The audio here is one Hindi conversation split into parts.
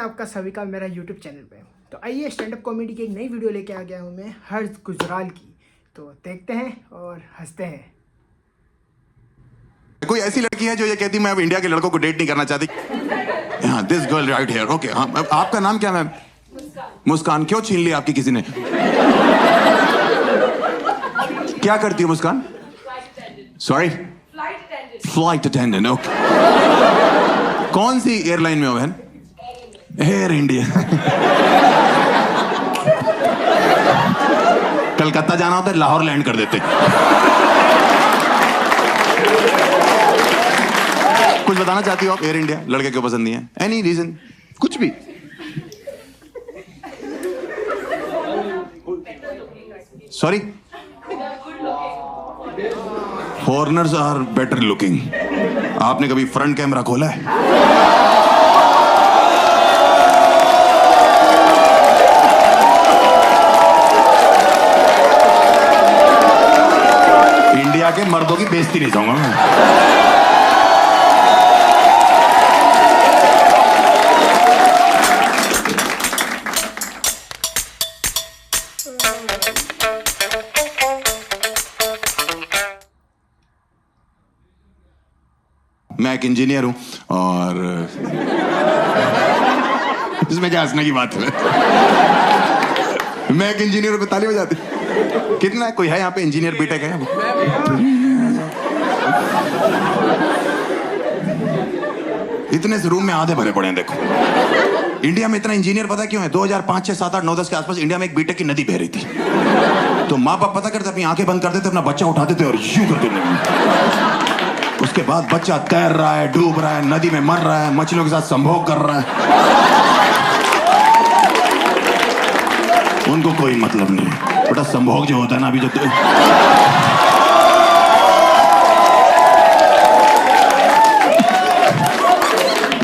आपका सभी का मेरा YouTube चैनल पे। तो आइए स्टैंड अप कॉमेडी की एक नई वीडियो लेके आ गया हूँ मैं हर्ष गुजराल की। तो देखते हैं और हंसते हैं। कोई ऐसी लड़की है जो ये कहती मैं अब इंडिया के लड़कों को डेट नहीं करना चाहती। हाँ, this girl right here. Okay, हाँ, आपका नाम क्या मैम? मुस्कान। क्यों छीन ली आपकी किसी ने? क्या करती हो Muskan? Sorry, flight attendant. Okay, कौन सी एयरलाइन में हो बहन? Air India. कलकत्ता जाना होता है, लाहौर लैंड कर देते। कुछ बताना चाहती हो आप? एयर इंडिया लड़के क्यों पसंद नहीं है? Any reason? कुछ भी? Sorry, foreigners are better looking. आपने कभी फ्रंट कैमरा खोला है? इंडिया के मर्दों की बेइज्जती नहीं चाहूंगा मैं। मैं एक इंजीनियर हूं और इसमें क्या हंसने की बात है? मैं एक इंजीनियर हूं, ताली बजाते। कितना है? कोई है यहाँ पे इंजीनियर बीटेक है? इतने से रूम में आधे भरे पड़े हैं। देखो, इंडिया में इतना इंजीनियर पता क्यों है? 2005, 6, 7, 8, 9, 10 के आसपास इंडिया में एक बीटेक की नदी बह रही थी। तो माँ बाप पता करते अपनी आंखें बंद कर देते, अपना बच्चा उठाते थे और यूं कर देते। उसके बाद बच्चा तैर रहा है, डूब रहा है, नदी में मर रहा है, मछलियों के साथ संभोग कर रहा है। उनको कोई मतलब नहीं है। बेटा संभोग जो होता है ना, अभी जो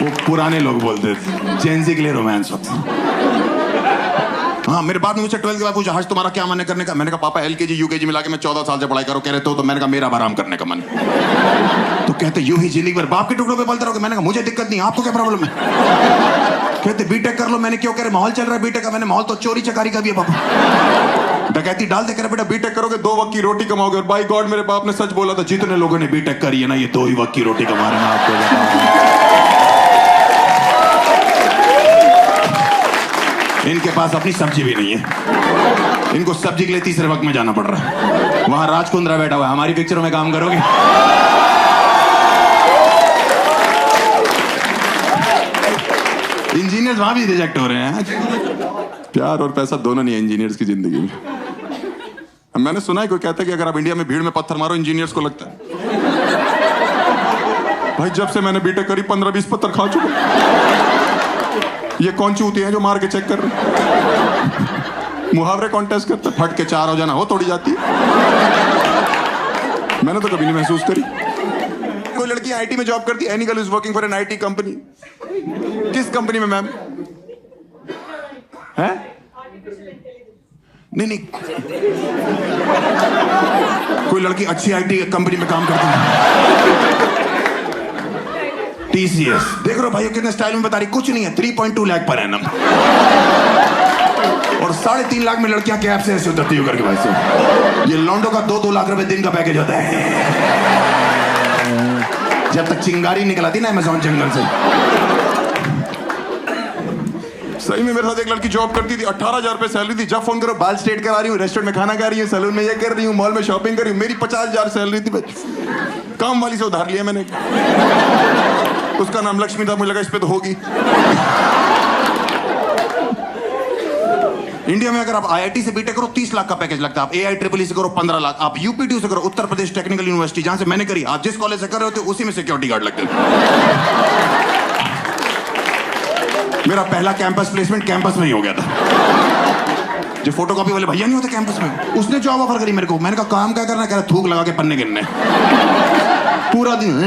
वो पुराने लोग बोलते थे, जेंजी के लिए रोमांस होता। हाँ, मेरे बाप ने मुझसे 12th के बाद पूछा, हर्ष तुम्हारा क्या मन है करने का? मैंने कहा पापा LKG UKG मिला के मैं 14 साल से पढ़ाई करूं। कह रहे तो मैंने कहा मेरा आराम करने का मन। तो कहते यूं ही जिंदगी भर बाप के टुकड़ों पे पलते रहोगे। मैंने कहा मुझे दिक्कत नहीं, आपको क्या प्रॉब्लम है? कहते बीटेक कर लो। मैंने क्यों? कह रहे माहौल चल रहा है बीटेक का। मैंने माहौल तो चोरी चकारी का भी है पापा। डकैती डाल दे। कह रहे बेटा बीटेक करोगे 2 वक्त की रोटी कमाओगे। और बाई गॉड मेरे बाप ने सच बोला था, जितने लोगों ने बीटेक करी है ना, ये 2 ही वक्त की रोटी कमा रहे हैं। आपको इनके पास अपनी सब्जी भी नहीं है। इनको सब्जी के लिए तीसरे वक्त में जाना पड़ रहा है। वहां राजकुंद्रा बैठा हुआ है, हमारी पिक्चरों में काम करोगे? इंजीनियर्स वहां भी रिजेक्ट हो रहे हैं। प्यार और पैसा दोनों नहीं है इंजीनियर्स की जिंदगी में। मैंने सुना है कोई कहता है कि अगर आप इंडिया में भीड़ में पत्थर मारो, इंजीनियर्स को लगता है। भाई जब से मैंने बीटेक करी 15-20 पत्थर खा चुका। ये कौन चूती है जो मार के चेक कर रहे? मुहावरे कॉन्टेस्ट करते, फट के 4 हो जाना हो तोड़ी जाती है। मैंने तो कभी नहीं महसूस करी। कोई लड़की IT में जॉब करती है। Any girl is working for an IT company. किस कंपनी में मैम? है? नहीं। कोई लड़की अच्छी IT कंपनी में काम करती है। TCS। देख रहे हो भाई कितने स्टाइल में बता रही। कुछ नहीं है, 3.2 लाख पर एनम। और 3.5 लाख में लड़कियां कैब से ऐसे उतरती हो करके भाई से। ये लॉन्डो का 2-2 लाख रुपए दिन का पैकेज होता है। जब तक चिंगारी निकलाती ना अमेज़न जंगल से। सही में मेरे साथ एक लड़की जॉब करती थी, 18,000 रुपए सैलरी थी। जब फोन करो बाल स्ट्रेट करा रही हूँ, रेस्टोरेंट में खाना खा रही हूँ, सैलून में ये कर रही हूँ, मॉल में शॉपिंग कर रही हूँ। मेरी 50,000 सैलरी थी। काम वाली से उधार लिया मैंने। उसका नाम लक्ष्मी था, मुझे लगा इस पे तो होगी। इंडिया में अगर आप IIT से बीटेक करो 30 लाख का पैकेज लगता है। आप AIEEE से करो 15 लाख। आप UPTU से करो, उत्तर प्रदेश टेक्निकल यूनिवर्सिटी, जहां से मैंने करी, आप जिस कॉलेज से कर रहे होते उसी में सिक्योरिटी गार्ड लगते थे। मेरा पहला कैंपस प्लेसमेंट कैंपस में ही हो गया था। जो फोटोकॉपी वाले भैया नहीं होते कैंपस में, उसने जॉब ऑफर करी मेरे को। मैंने कहा काम क्या करना है? कह रहा थूक लगा के पन्ने गिनने। पूरा दिन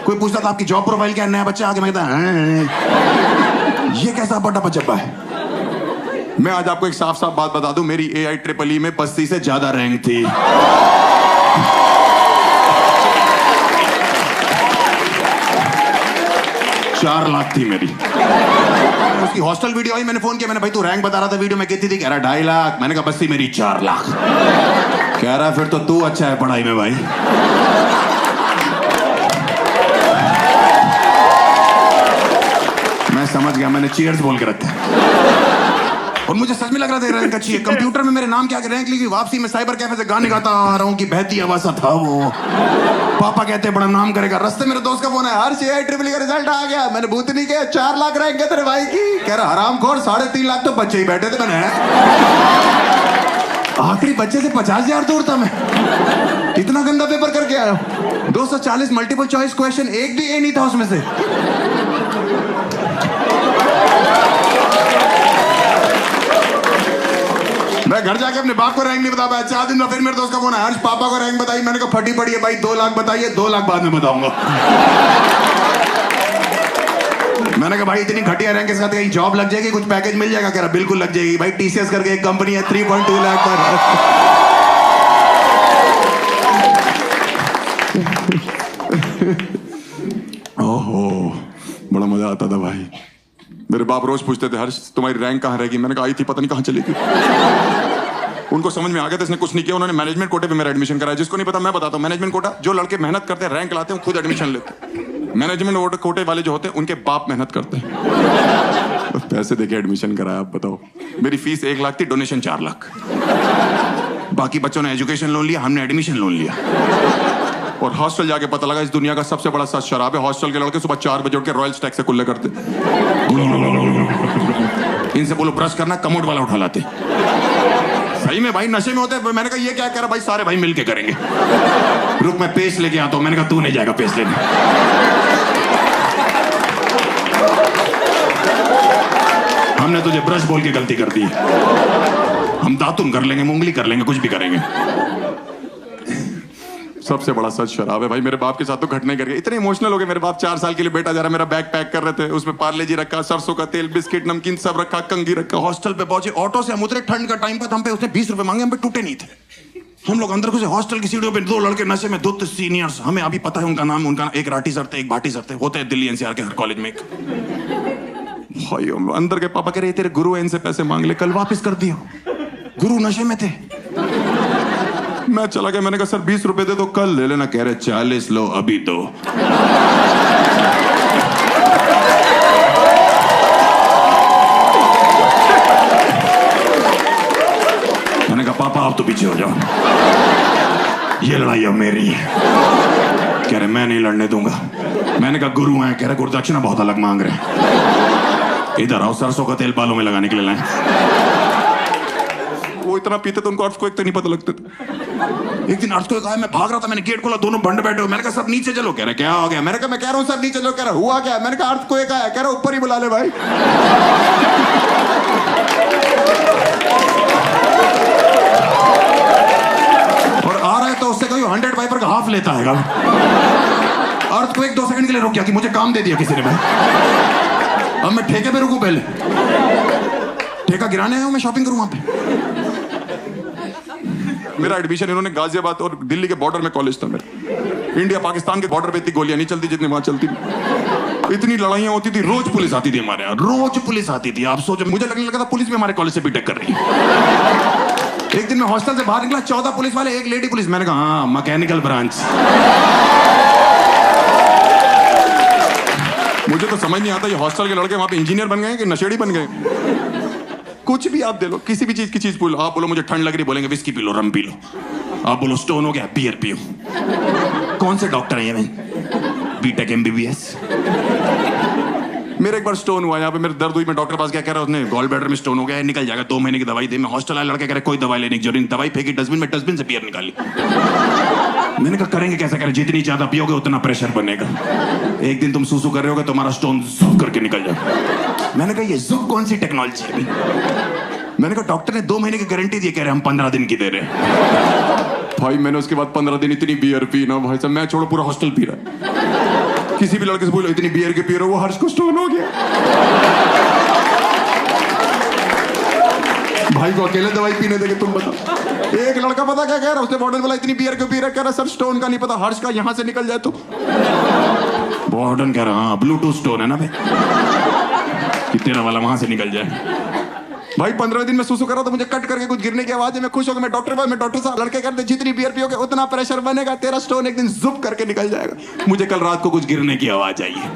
कोई पूछता था आपकी जॉब प्रोफाइल क्या है? नया बच्चा आके मैं कहता ये कैसा बड़ा बच्चा है? मैं आज आपको एक साफ साफ बात बता दूं, मेरी AIEEE में 80 से ज्यादा रैंक थी। 4 लाख थी मेरी। उसकी हॉस्टल वीडियो आई, मैंने फोन किया, मैंने भाई तू रैंक बता रहा था वीडियो में कितनी थी? कह रहा 2.5 लाख। मैंने कहा बस थी मेरी 4 लाख। कह रहा फिर तो तू अच्छा है पढ़ाई में भाई। मैं समझ गया, मैंने चीयर्स बोल के रखा। और मुझे सच में लग रहा था रैंक अच्छी है। कंप्यूटर में मेरे नाम के आगे रैंक लिखी, वापसी में साइबर कैफे से गाने गाता आ रहा हूँ कि बहती आवाज था वो। पापा कहते बड़ा नाम करेगा। रास्ते मेरे दोस्त का फोन है, हर सी ट्रिपल का रिजल्ट आ गया। मैंने भूत नहीं किया, 4 लाख रैंक है तेरे भाई की। कह रहा हरामखोर, 3.5 लाख तो बच्चे ही बैठे थे। मैंने आखिरी बच्चे से 50,000 दूर था मैं। इतना गंदा पेपर करके आया। 240 मल्टीपल चॉइस क्वेश्चन, एक भी ए नहीं था उसमें से। मैं घर जाके अपने बाप को रैंक नहीं बता पाया। 4 दिन में फिर मेरे दोस्त का फोन है, हर्ष पापा को रैंक बताई। मैंने कहा फटी पड़ी है भाई, 2 लाख बताइए, 2 लाख बाद में बताऊंगा। मैंने कहा भाई इतनी घटिया रैंक के साथ कहीं जॉब लग जाएगी, कुछ पैकेज मिल जाएगा? कह रहा बिल्कुल लग जाएगी भाई, टीसीएस करके एक कंपनी है, 3.2 लाख पर। ओहो बड़ा मजा आता था भाई। मेरे बाप रोज पूछते थे, हर्ष तुम्हारी रैंक कहाँ रहेगी? मैंने कहा आई थी, पता नहीं कहाँ चली गई। उनको समझ में आ गया था इसने कुछ नहीं किया। उन्होंने मैनेजमेंट कोटे पे मेरा एडमिशन कराया। जिसको नहीं पता मैं बताता हूँ, मैनेजमेंट कोटा जो लड़के मेहनत करते हैं, रैंक लाते हैं, खुद एडमिशन लेते हैं। मैनेजमेंट कोटे वाले जो होते हैं उनके बाप मेहनत करते हैं, तो पैसे देके एडमिशन कराया। आप बताओ, मेरी फीस 1 लाख थी, डोनेशन 4 लाख। बाकी बच्चों ने एजुकेशन लोन लिया, हमने एडमिशन लोन लिया। और हॉस्टल जाके पता लगा इस दुनिया का सबसे बड़ा सच शराब है। हॉस्टल के लड़के सुबह 4 बजे उठ के रॉयल स्टैग से कुल्ले करते। इनसे बोलो ब्रश करना, कमोड वाला उठा लाते। सही में भाई नशे में होते। मैंने कहा ये क्या कह रहा भाई? सारे भाई मिलके करेंगे। रुक मैं पेस्ट लेके आता हूं। मैंने कहा तू नहीं जाएगा पेस्ट लेने। हमने तुझे ब्रश बोल के गलती कर दी। हम दातुन कर लेंगे, मुंगली कर लेंगे, कुछ भी करेंगे। सबसे बड़ा सच शराब है भाई। मेरे बाप के साथ तो घटने कर गए। इतने इमोशनल हो गए मेरे बाप। 4 साल के लिए बेटा जा रहा, मेरा बैग पैक कर रहे थे, उसमें पार्ले जी रखा, सरसों का तेल, बिस्किट, नमकीन सब रखा, कंघी रखा। हॉस्टल पे पहुंचे, ऑटो से हम उतरे, ठंड का टाइम पर हम पे उसने 20 रुपए मांगे, हम पे टूटे नहीं थे। हम लोग अंदर घुसे, हॉस्टल की सीढ़ियों पे 2 लड़के नशे में, 2 सीनियर्स, हमें अभी पता है उनका नाम। उनका एक राठी सर थे, एक भाटी सर थे, होते हैं दिल्ली एनसीआर के हर कॉलेज में। भाई अंदर के पापा कह रहे तेरे गुरु इनसे पैसे मांग ले, कल वापस कर दिया। गुरु नशे में थे। मैं चला गया, मैंने कहा सर 20 रुपए दे दो, कल ले लेना। कह रहे 40 लो, अभी दो। मैंने कहा पापा आप तो पीछे हो जाओ, ये लड़ाई अब मेरी है। कह रहे मैं नहीं लड़ने दूंगा। मैंने कहा गुरु हैं। कह रहे गुरुदक्षिणा बहुत अलग मांग रहे हैं, इधर आओ, सरसों का तेल बालों में लगाने के लिए लाए। वो इतना पीते तो उनको अर्थक्वेक तो नहीं पता लगते थे। एक दिन अर्थक्वेक आया, मैं भाग रहा था, मैंने गेट खोला, दोनों बंड बैठे हो। मैंने कहा सब नीचे चलो। कह रहे क्या हो गया? मैंने कहा मैं कह रहा हूँ सब नीचे चलो। कह रहा हुआ क्या? मैंने कहा अर्थक्वेक आया। कह रहा ऊपर ही बुला ले भाई। और आ रहा है तो उससे कभी 100 वाइपर का हाफ लेता है। अर्थक्वेक 2 सेकंड के लिए रुक गया कि मुझे काम दे दिया किसी ने भाई। अब मैं ठेके पे रुकूं? पहले ठेका गिराने आया हूं, मैं शॉपिंग करूं वहां पे। मेरा एडमिशन इन्होंने गाजियाबाद और दिल्ली के बॉर्डर में कॉलेज था मेरा। इंडिया पाकिस्तान के बॉर्डर पे इतनी गोलियां नहीं चलती जितनी वहां चलती। इतनी लड़ाइयां होती थी, रोज पुलिस आती थी हमारे यहाँ, रोज पुलिस आती थी। आप सोचो, मुझे लगने लगा था पुलिस भी हमारे कॉलेज से बीटेक कर रही है। एक दिन मैं हॉस्टल से बाहर निकला, 14 पुलिस वाले, एक लेडी पुलिस। मैंने कहा हाँ मैकेनिकल ब्रांच। मुझे तो समझ नहीं आता ये हॉस्टल के लड़के वहां पे इंजीनियर बन गए कि नशेड़ी बन गए। कुछ भी आप दे लो, किसी भी चीज की चीज बोलो। आप बोलो मुझे ठंड लग रही, बोलेंगे विस्की पी लो, रम पी लो। आप बोलो स्टोन हो गया, बियर पियो। कौन से डॉक्टर है ये? BTech MBBS. मेरे एक बार स्टोन हुआ यहाँ पे, मेरे दर्द हुई, मैं डॉक्टर पास गया, कह रहा उसने गॉल ब्लैडर में स्टोन हो गया है, निकल जाएगा, 2 महीने की दवाई दे। मैं हॉस्टल आया, लड़के कह रहे कोई दवाई लेने की जरूरत नहीं। दवाई फेंकी डस्टबिन में, डस्टबिन से बियर निकाली। मैंने कहा करेंगे कैसे? करें जितनी ज्यादा पियोगे उतना प्रेशर बनेगा। एक दिन तुम सूसू कर रहे होगे, तुम्हारा स्टोन जुब करके निकल जाएगा। मैंने कहा ये जुब कौन सी टेक्नोलॉजी है? मैंने कहा डॉक्टर ने 2 महीने की गारंटी दी, कह रहे हम 15 दिन की दे रहे हैं। भाई मैंने उसके बाद 15 दिन इतनी बियर पी ना भाई साहब, मैं छोड़ो पूरा हॉस्टल पी रहा। किसी भी लड़के से बोलो इतनी बियर के पी रहे हो, वो हर्ष को स्टोन हो गया। भाई को अकेले दवाई पीने देंगे तुम बताओ। एक लड़का पता क्या कह रहा, उसने बॉटल बोला इतनी बियर क्यों पी रहा, कह रहा सर स्टोन का नहीं पता, हर्ष का यहां से निकल जाए तो। वार्डन कह रहा हाँ ब्लूटूथ स्टोन है ना भाई कि तेरा वाला वहां से निकल जाए। भाई 15 दिन में सुसु करा तो मुझे कट करके कुछ गिरने की आवाज है, मैं खुश हो गया, मैं डॉक्टर साहब लड़के करते जितनी बियर पियोगे उतना प्रेशर बनेगा, तेरा स्टोन एक दिन जुप करके निकल जाएगा। मुझे कल रात को कुछ गिरने की आवाज आई है,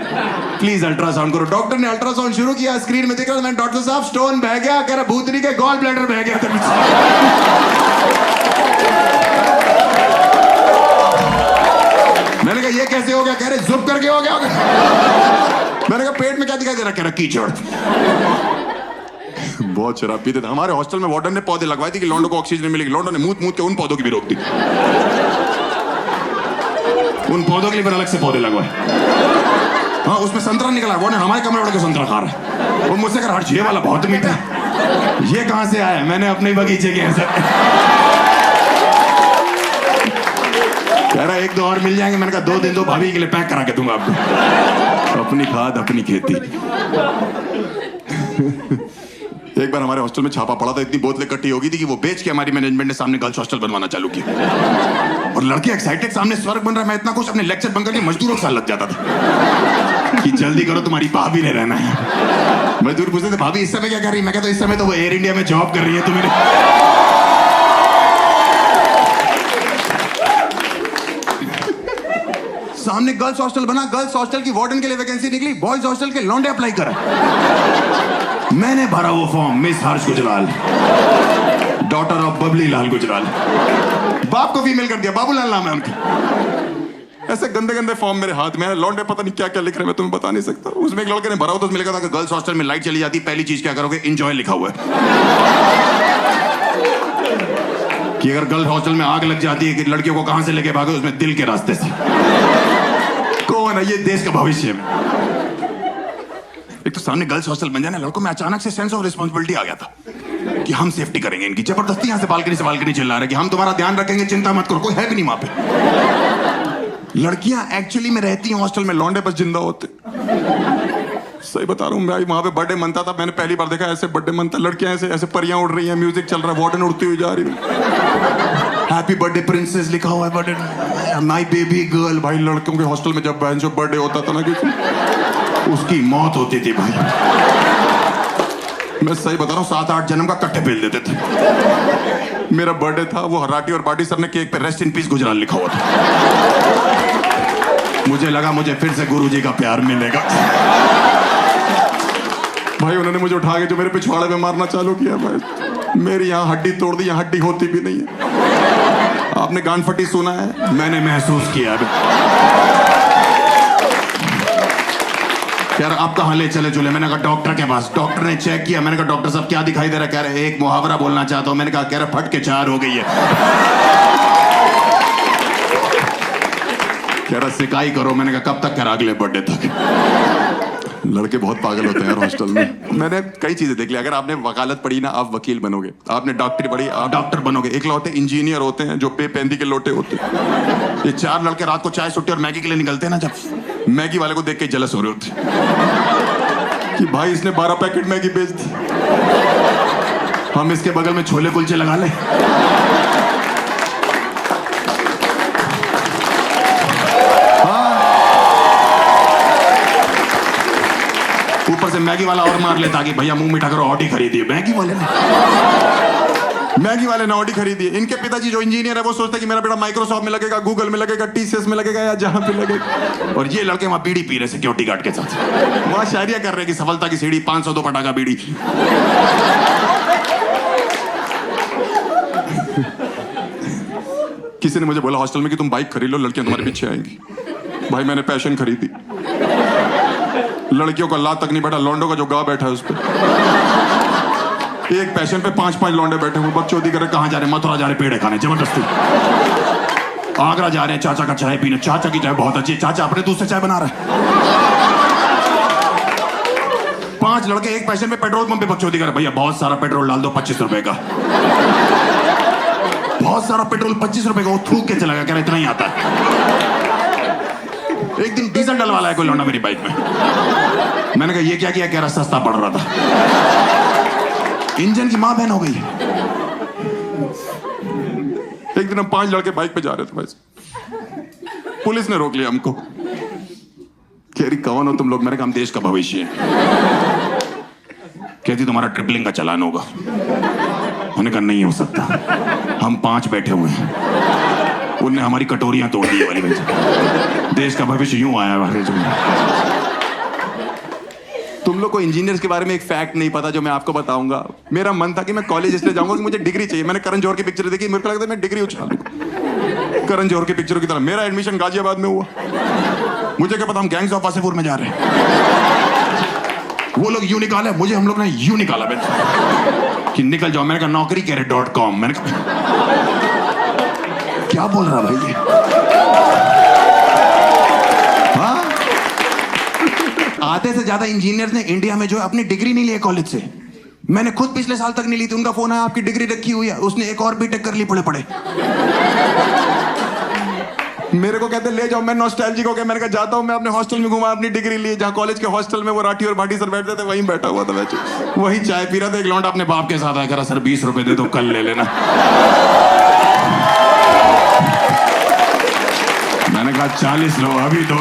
प्लीज अल्ट्रासाउंड करो। डॉक्टर ने अल्ट्रासाउंड शुरू किया, स्क्रीन में दिख रहा मैं डॉक्टर साहब स्टोन बह गया, कह रहा भूतनी के गॉल ब्लैडर बह गया था। मैंने कहा ये कैसे हो गया, कह रहे जुप करके हो गया। मैंने कहा पेट में क्या दिखाई दे रहा, कह रहा कीचड़। बहुत शराब पीते थे। हमारे हॉस्टल में वार्डन ने पौधे लगवाए थे कि लौंडों को ऑक्सीजन मिलेगी, लौंडों ने मूत मूत के उन पौधों की भी रोक दी। उन पौधों के लिए फिर अलग से पौधे लगवाए। हाँ उसमें संतरा निकला, वो ने हमारे कमरे वाले को संतरा खा रहा है। वो मुझसे कह रहा ये वाला बहुत मीठा है, ये कहां से आया? मैंने अपने बगीचे के ऐसा। कह रहा एक दो और मिल जाएंगे। मैंने कहा 2 दिन दो, भाभी के लिए पैक करा के दूंगा आपको। अपनी खाद अपनी खेती। एक बार हमारे हॉस्टल में छापा पड़ा था, इतनी बोतलें इकट्ठी हो गई थी कि वो बेच के हमारी मैनेजमेंट ने सामने गर्ल्स हॉस्टल बनवाना चालू किया। और लड़के एक्साइटेड, सामने स्वर्ग बन रहा है। मैं इतना कुछ अपने लेक्चर बंद करके मजदूरों के साथ लग जाता था कि जल्दी करो तुम्हारी भाभी ने रहना है। मजदूर पूछते थे भाभी इस समय क्या कर रही है? मैं कहता इस समय तो वो एयर इंडिया में जॉब कर रही है। तुम्हें सामने गर्ल्स हॉस्टल बना, गर्ल्स हॉस्टल की वार्डन के लिए वैकेंसी निकली, बॉयज हॉस्टल के लौंडे अप्लाई करा। मैंने भरा वो form, miss Harsh Gujral, daughter of Babli Lal Gujral. बाप को फीमेल कर दिया, बाबूलाल नाम है उनका। ऐसे गंदे गंदे फॉर्म मेरे हाथ में है, लौंडे पता नहीं क्या क्या लिख रहे हैं, मैं तुम्हें बता नहीं सकता। उसमें एक लड़के ने भरा हो तो उसमें लिखा था कि गर्ल्स हॉस्टल में लाइट चली जाती, पहली चीज क्या करोगे? एंजॉय लिखा हुआ है कि अगर गर्ल्स हॉस्टल में आग लग जाती है कि लड़कियों को कहां से लेके भागे? उसमें दिल के रास्ते से। कौन है ये देश का भविष्य में? एक तो सामने गर्ल्स हॉस्टल बन जाने, लड़कों में अचानक से सेंस ऑफ रिस्पांसिबिलिटी आ गया था कि हम सेफ्टी करेंगे इनकी। जबरदस्ती यहां से बालकनी चिल्ला रहे कि हम तुम्हारा ध्यान रखेंगे, चिंता मत करो, कोई है भी नहीं वहां पे। लड़कियां एक्चुअली में रहती हैं हॉस्टल में, लौंडे बस जिंदा होते। सही बता रहा हूँ, मैं वहां पे बर्थडे मनता था, मैंने पहली बार देखा ऐसे बर्थडे मनता। लड़कियां ऐसे ऐसे परियां उड़ रही हैं, म्यूजिक चल रहा है, वार्डन उड़ती हुई जा रही है, हैप्पी बर्थडे प्रिंसेस लिखा हुआ है, बर्थडे माय बेबी गर्ल। भाई लड़कों के हॉस्टल में जब बर्थडे होता था ना किसी, उसकी मौत होती थी भाई। मैं सही बता रहा हूँ, 7-8 जन्म का कट्टे पेल देते थे। मेरा बर्थडे था, वो हराटी और बाटी सर ने केक पे रेस्ट इन पीस गुजराल लिखा हुआ था। मुझे लगा मुझे फिर से गुरुजी का प्यार मिलेगा। भाई उन्होंने मुझे उठा के जो मेरे पिछवाड़े में मारना चालू किया, भाई मेरी यहाँ हड्डी तोड़ दी, यहाँ हड्डी होती भी नहीं है। आपने गान फटी सुना है? मैंने महसूस किया। यार आप कहाँ ले चले चले? मैंने कहा डॉक्टर के पास। डॉक्टर ने चेक किया, मैंने कहा डॉक्टर साहब क्या दिखाई दे रहा है? कह रहे एक मुहावरा बोलना चाहता हूँ। मैंने कहा कह रहे फट के 4 हो गई है। कह रहा सिकाई करो। मैंने कहा कब तक करा? अगले बर्थडे तक। लड़के बहुत पागल होते हैं यार हॉस्टल में। मैंने कई चीजें देख ली। अगर आपने वकालत पढ़ी ना, आप वकील बनोगे। आपने डॉक्टरी पढ़ी, आप डॉक्टर बनोगे। एक लौटे इंजीनियर होते हैं जो पे पेंदी के लोटे होते हैं। ये 4 लड़के रात को चाय सुट्टी और मैगी के लिए निकलते हैं ना, जब मैगी वाले को देख के जलस हो रहे होते कि भाई इसने 12 पैकेट मैगी बेच दी, हम इसके बगल में छोले कुलचे लगा ले। ऊपर से मैगी वाला और मार लेता कि भैया मुंह मीठा करो, ऑडी खरीदिए। मैगी वाले ने ऑडी खरीदी है। इनके पिताजी जो इंजीनियर है वो सोचते कि मेरा बेटा माइक्रोसॉफ्ट में लगेगा, गूगल में लगेगा, टीसीएस में लगेगा या जहां पे लगेगा। और ये लड़के वहां बीड़ी पी रहे सिक्योरिटी गार्ड के साथ, वहां शायरिया कर रहे कि सफलता की सीढ़ी 502 पटाखा बीड़ी। किसी ने मुझे बोला हॉस्टल में कि तुम बाइक खरीद लो, लड़कियां तुम्हारे पीछे आएंगी। भाई मैंने पैशन खरीदी, लड़कियों का ला तक नहीं बैठा, लौंडों का जो गा बैठा है उस पर। एक पैशन पे 5-5 लौंडे बैठे हुए, बकचोदी करे। कहां जा रहे? मथुरा जा रहे पेड़े खाने जबरदस्ती। आगरा जा रहे हैं चाचा का चाय पीने, चाचा की चाय बहुत अच्छी, चाचा अपने दूध से चाय बना रहे हैं। 5 लड़के एक पैशन पे पेट्रोल पंप पे बकचोदी करे। भैया बहुत सारा पेट्रोल डाल दो, 25 रुपए का। बहुत सारा पेट्रोल 25 रुपए का। वो थूक के चला गया, कह रहा इतना ही आता है। एक दिन डीजल डलवाला है कोई लौंडा मेरी बाइक में। मैंने कहा ये क्या किया? कह रहा सस्ता पड़ रहा था। इंजन की मां बहन हो गई। एक दिन हम 5 लड़के बाइक पे जा रहे थे भाई, पुलिस ने रोक लिया हमको। कह रही कौन हो तुम लोग? मैंने कहा हम देश का भविष्य है। कहती तुम्हारा ट्रिपलिंग का चालान होगा। मैंने कहा नहीं हो सकता, हम 5 बैठे हुए हैं, उनने हमारी कटोरियां तोड़ दी वाली वजह। देश का भविष्य यूं आया है। तुम लोग को इंजीनियर्स के बारे में एक फैक्ट नहीं पता जो मैं आपको बताऊंगा। मेरा मन था कि मैं कॉलेज इसलिए जाऊंगा कि मुझे डिग्री चाहिए। मैंने करण जौहर की पिक्चर देखी, मेरे को लगता है मैं डिग्री उछालूं करण जौहर की पिक्चरों की तरह। मेरा एडमिशन गाजियाबाद में हुआ, मुझे क्या पता हम गैंग्स ऑफ वासेपुर में जा रहे हैं। वो लोग यूं निकाले, मुझे हम लोग ने यूं निकाला कि निकल जाओ। मैंने कहा नौकरी कह रहे .com। मैंने कहा क्या बोल रहा भाई ये? हाँ? आधे से ज्यादा इंजीनियर्स ने इंडिया में जो है अपनी डिग्री नहीं ली कॉलेज से। मैंने खुद पिछले साल तक नहीं ली थी। उनका फोन आया आपकी डिग्री रखी हुई है। उसने एक और बीटेक कर ली पड़े पड़े। मेरे को कहते ले जाओ, मैं नॉस्टैल्जिक हो गया। मैंने कहा जाता हूं, मैं अपने हॉस्टल में घुमा अपनी डिग्री ली। जहां कॉलेज के हॉस्टल में वो राठी और भाटी सर बैठते थे वहीं बैठा हुआ था मैं, वहीं चाय पी रहा था। एक लौंडा अपने बाप के साथ आया, कह रहा सर 20 रुपए दे दो, कल ले लेना। मैंने कहा 40 लो अभी दो।